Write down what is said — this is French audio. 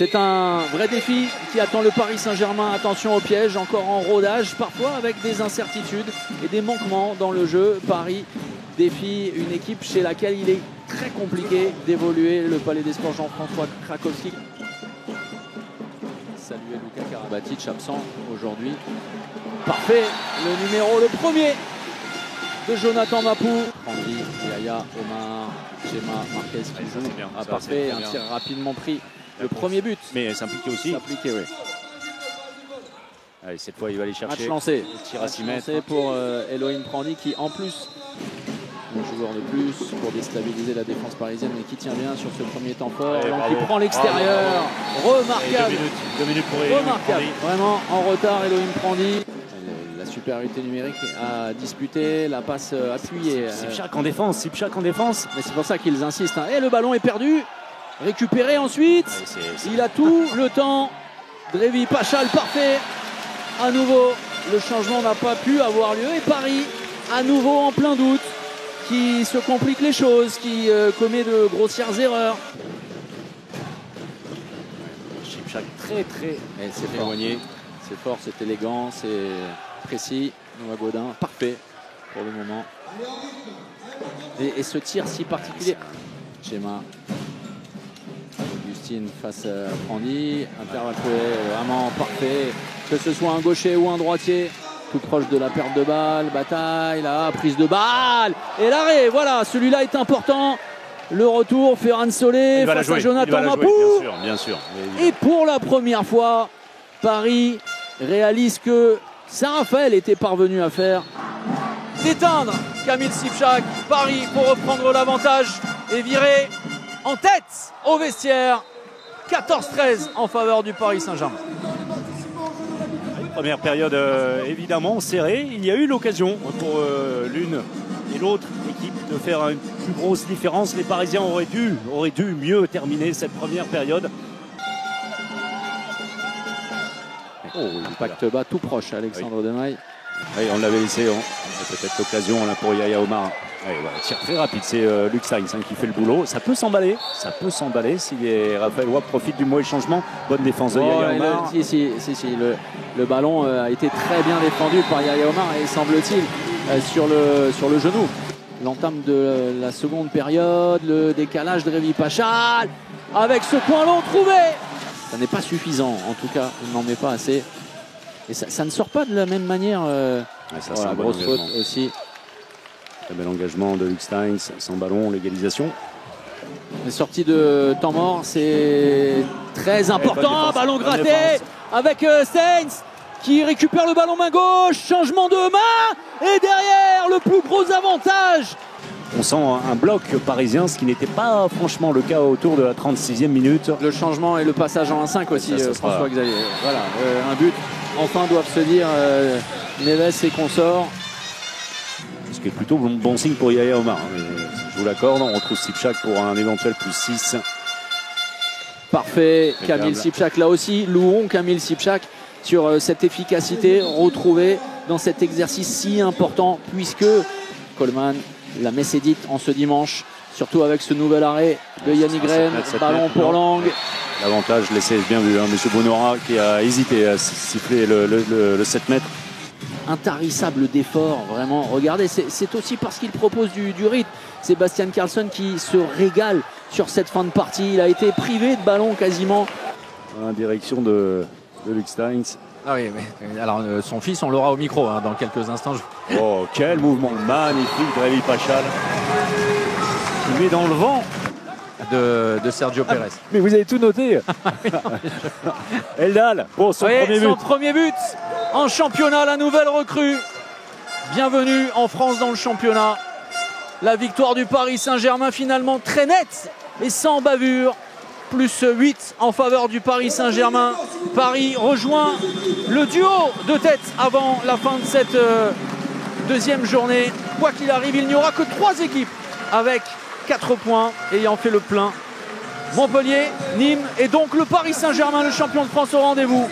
C'est un vrai défi qui attend le Paris Saint-Germain. Attention au piège, encore en rodage, parfois avec des incertitudes et des manquements dans le jeu. Paris défie une équipe chez laquelle il est très compliqué d'évoluer. Le Palais des Sports Jean-François Krakowski. Saluer Luka Karabatic, absent aujourd'hui. Parfait, le premier de Jonathan Mapou. Randy, Yaya, Omar, Gemma, Marquez qui joue. Ah, parfait, un tir rapidement pris. Le premier but. Mais s'impliquer aussi. S'impliquer, oui. Allez, cette fois, il va aller chercher. Match lancé. Tir à 6 mètres. Pour Elohim Prandi qui, en plus, un joueur de plus pour déstabiliser la défense parisienne, mais qui tient bien sur ce premier temps fort. Qui prend l'extérieur. Remarquable. 2 minutes pour Elohim. Remarquable. Vraiment en retard, Elohim Prandi. La supériorité numérique à disputer, la passe appuyée. Sipchak en défense, Mais c'est pour ça qu'ils insistent. Et le ballon est perdu. Récupéré ensuite. Il a tout le temps. Drevi Pachal, parfait. À nouveau, le changement n'a pas pu avoir lieu. Et Paris, à nouveau en plein doute, qui se complique les choses, qui commet de grossières erreurs. Sipchak très c'est éloigné. C'est fort, c'est élégant, c'est précis. Noah Godin, parfait pour le moment. Et ce tir si particulier. Gemma. Augustine face à Prandi. Intervalle vraiment parfait. Que ce soit un gaucher ou un droitier. Tout proche de la perte de balle. Bataille, là, prise de balle. Et l'arrêt, voilà, celui-là est important. Le retour, Ferran Solé face à Jonathan Mapou. Bien sûr. Et pour la première fois, Paris réalise que Saint-Raphaël était parvenu à faire d'éteindre Kamil Sipchak. Paris pour reprendre l'avantage et virer en tête au vestiaire. 14-13 en faveur du Paris Saint-Germain. Première période évidemment serrée. Il y a eu l'occasion pour l'une et l'autre équipe de faire une plus grosse différence. Les Parisiens auraient dû mieux terminer cette première période. Oh, impact bas tout proche, Alexandre Demaille. Oui, on l'avait laissé, peut-être l'occasion là pour Yaya Omar. Oui, voilà, tir très rapide, c'est Luc Sainz qui fait le boulot. Ça peut s'emballer si les Raphaëlois profitent du mauvais changement. Bonne défense de Yaya Omar. Le ballon a été très bien défendu par Yaya Omar et semble-t-il sur le genou. L'entame de la seconde période, le décalage de Drevi Pachal avec ce point long trouvé. Ça n'est pas suffisant, en tout cas, il n'en met pas assez. Et ça ne sort pas de la même manière. Voilà, grosse faute aussi. Très bel engagement de Luc Steins, sans ballon, l'égalisation. Les sorties de temps mort, c'est très important. Ballon gratté avec Steins qui récupère le ballon main gauche. Changement de main. Et derrière, le plus gros avantage. On sent un bloc parisien, ce qui n'était pas franchement le cas autour de la 36e minute. Le changement et le passage en 1-5 aussi, François Xavier. Voilà, un but. Enfin doivent se dire Neves et consorts. Ce qui est plutôt bon signe pour Yaya Omar. Je vous l'accorde, on retrouve Sipchak pour un éventuel plus 6. Parfait, Kamil Sipchak là aussi. Louons Kamil Sipchak sur cette efficacité retrouvée dans cet exercice si important, puisque Coleman la messe est dite en ce dimanche, surtout avec ce nouvel arrêt de Yannick Graham, ballon pour Lang. L'avantage laissé bien vu, monsieur Bonora qui a hésité à siffler le 7 mètres. Intarissable d'effort, vraiment. Regardez, c'est aussi parce qu'il propose du rythme. Sébastien Karlsson qui se régale sur cette fin de partie. Il a été privé de ballon quasiment. En direction de Luc Steins. Ah oui, mais alors son fils, on l'aura au micro dans quelques instants. Oh, quel mouvement magnifique, Drevi Pachal. Il met dans le vent de Sergio Pérez. Mais vous avez tout noté. Eldal pour son premier but. Son premier but en championnat, la nouvelle recrue. Bienvenue en France dans le championnat. La victoire du Paris Saint-Germain finalement très nette et sans bavure. Plus 8 en faveur du Paris Saint-Germain. Paris rejoint le duo de tête avant la fin de cette deuxième journée. Quoi qu'il arrive, il n'y aura que 3 équipes avec 4 points ayant fait le plein. Montpellier, Nîmes et donc le Paris Saint-Germain, le champion de France au rendez-vous.